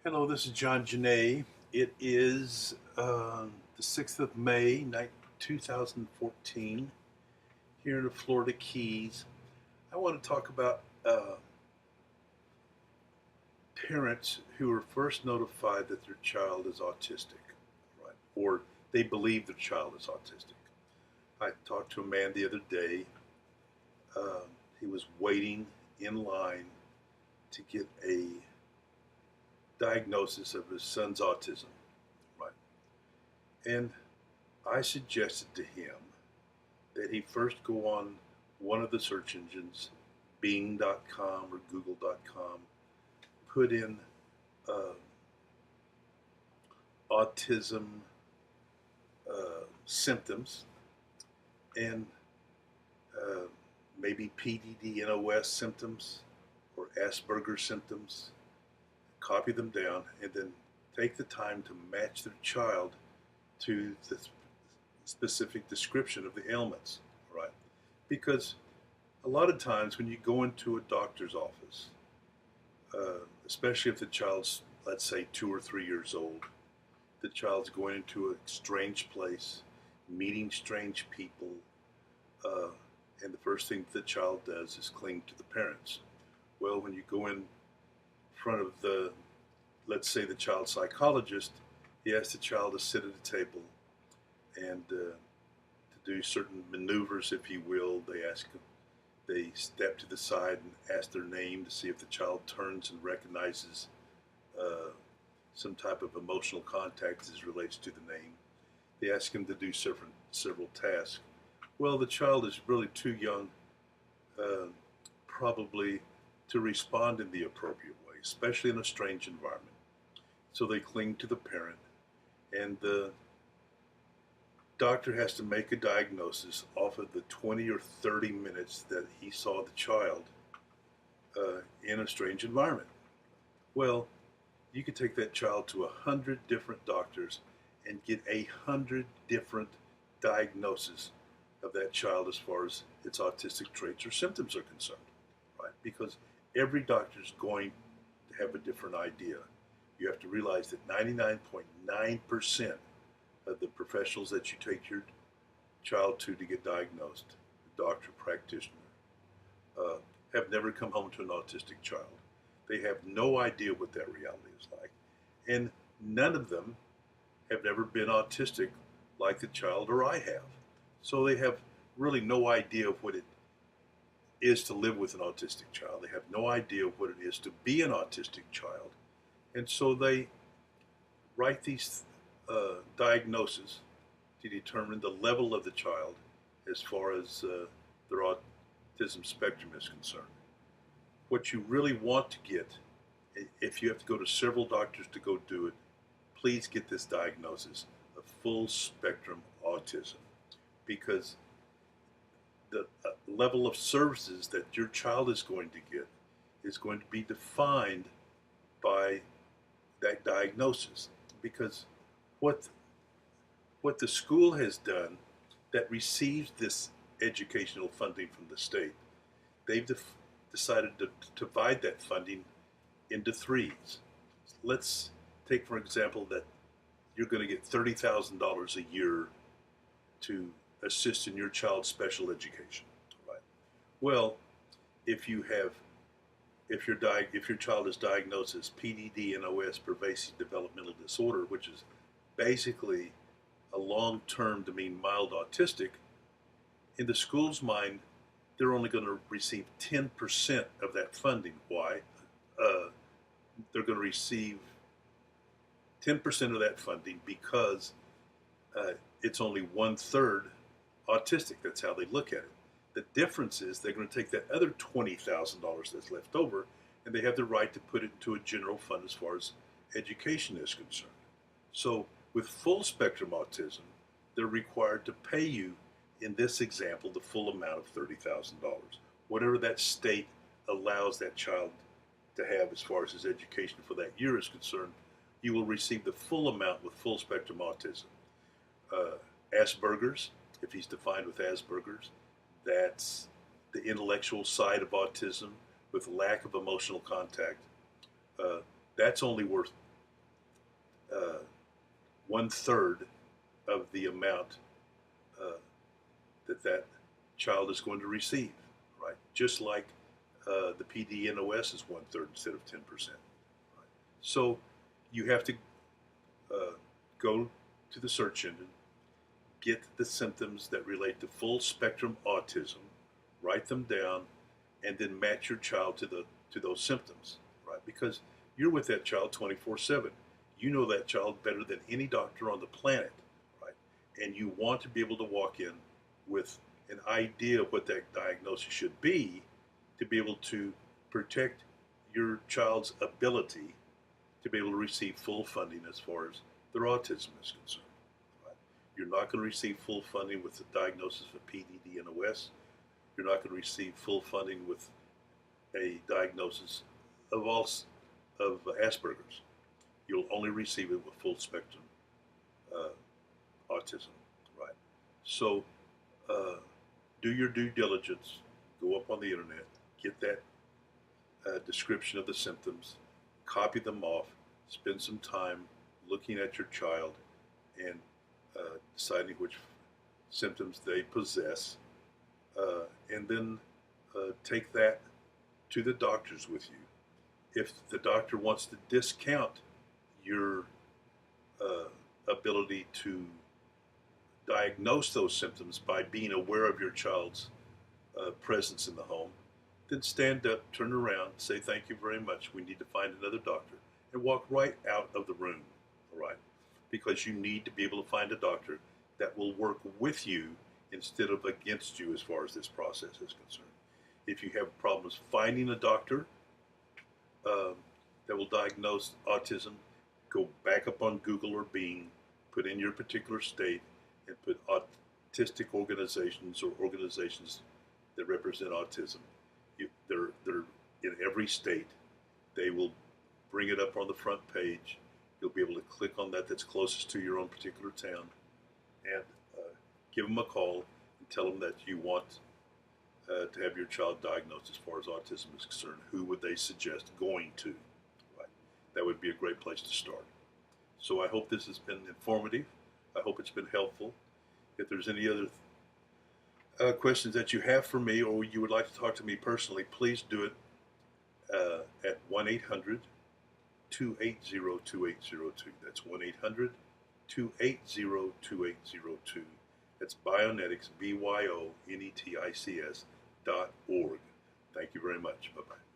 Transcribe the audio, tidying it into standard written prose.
Hello, this is John Genet. It is the 6th of May, 2014, here in the Florida Keys. I want to talk about parents who are first notified that their child is autistic, right? Or they believe their child is autistic. I talked to a man the other day. Uh, he was waiting in line to get a diagnosis of his son's autism, right? And I suggested to him that he first go on one of the search engines, Bing.com or Google.com, put in uh, autism symptoms and uh, maybe PDD-NOS symptoms or Asperger's symptoms, copy them down, and then take the time to match their child to the specific description of the ailments, right? Because a lot of times when you go into a doctor's office, especially if the child's, let's say, 2 or 3 years old, the child's going into a strange place, meeting strange people, uh, and the first thing the child does is cling to the parents. Well, when you go in front of the, let's say, the child psychologist, he asks the child to sit at a table and to do certain maneuvers, if you will. They step to the side and ask their name to see if the child turns and recognizes uh, some type of emotional contact as it relates to the name. They ask him to do several tasks. Well, the child is really too young, uh, probably, to respond in the appropriate way, especially in a strange environment. So they cling to the parent, and the doctor has to make a diagnosis off of the 20 or 30 minutes that he saw the child in a strange environment. Well, you could take that child to 100 different doctors and get 100 different diagnoses of that child as far as its autistic traits or symptoms are concerned, right? Because every doctor is going to have a different idea. You have to realize that 99.9% of the professionals that you take your child to get diagnosed, the doctor, practitioner, uh, have never come home to an autistic child. They have no idea what that reality is like. And none of them have never been autistic like the child or I have. So they have really no idea of what it is to live with an autistic child. They have no idea of what it is to be an autistic child. And so they write these diagnoses to determine the level of the child as far as their autism spectrum is concerned. What you really want to get, if you have to go to several doctors to go do it, please get this diagnosis of full spectrum autism, because the level of services that your child is going to get is going to be defined by that diagnosis. Because what what the school has done that receives this educational funding from the state, they've decided to divide that funding into threes. Let's take, for example, that you're going to get $30,000 a year to assist in your child's special education. Right. Well, if you have if your child is diagnosed as PDD-NOS, pervasive developmental disorder, which is basically a long term to mean mild autistic, in the school's mind, they're only going to receive 10% of that funding. Why? They're going to receive 10% of that funding because uh, it's only 1/3 autistic. That's how they look at it. The difference is they're going to take that other $20,000 that's left over, and they have the right to put it into a general fund as far as education is concerned. So with full spectrum autism, they're required to pay you, in this example, the full amount of $30,000. Whatever that state allows that child to have as far as his education for that year is concerned, you will receive the full amount with full spectrum autism. Uh, Asperger's, if he's defined with Asperger's, that's the intellectual side of autism with lack of emotional contact. Uh, that's only worth uh, 1/3 of the amount uh, that child is going to receive, right? Just like the PDNOS is 1/3 instead of 10%. Right? So you have to uh, go to the search engine, get the symptoms that relate to full spectrum autism, write them down, and then match your child to those symptoms, right? Because you're with that child 24/7. You know that child better than any doctor on the planet, right? And you want to be able to walk in with an idea of what that diagnosis should be able to protect your child's ability to be able to receive full funding as far as their autism is concerned. Right? You're not going to receive full funding with the diagnosis of PDD and OS. You're not going to receive full funding with a diagnosis of Asperger's. You'll only receive it with full spectrum uh, autism. Right. So do your due diligence. Go up on the internet, get that description of the symptoms, copy them off, spend some time looking at your child and deciding which symptoms they possess, and then take that to the doctors with you. If the doctor wants to discount your ability to diagnose those symptoms by being aware of your child's presence in the home, then stand up, turn around, say thank you very much. We need to find another doctor, and walk right out of the room. All right, because you need to be able to find a doctor that will work with you instead of against you as far as this process is concerned. If you have problems finding a doctor that will diagnose autism, go back up on Google or Bing, put in your particular state, and put autistic organizations or organizations that represent autism. They're in every state. They will bring it up on the front page. You'll be able to click on that's closest to your own particular town, and give them a call and tell them that you want to have your child diagnosed as far as autism is concerned. Who would they suggest going to? Right. That would be a great place to start. So I hope this has been informative. I hope it's been helpful. If there's any other questions that you have for me, or you would like to talk to me personally, please do it at 1-800-280-2802. That's 1-800-280-2802. That's ByoNetics, ByoNetics.org. Thank you very much. Bye-bye.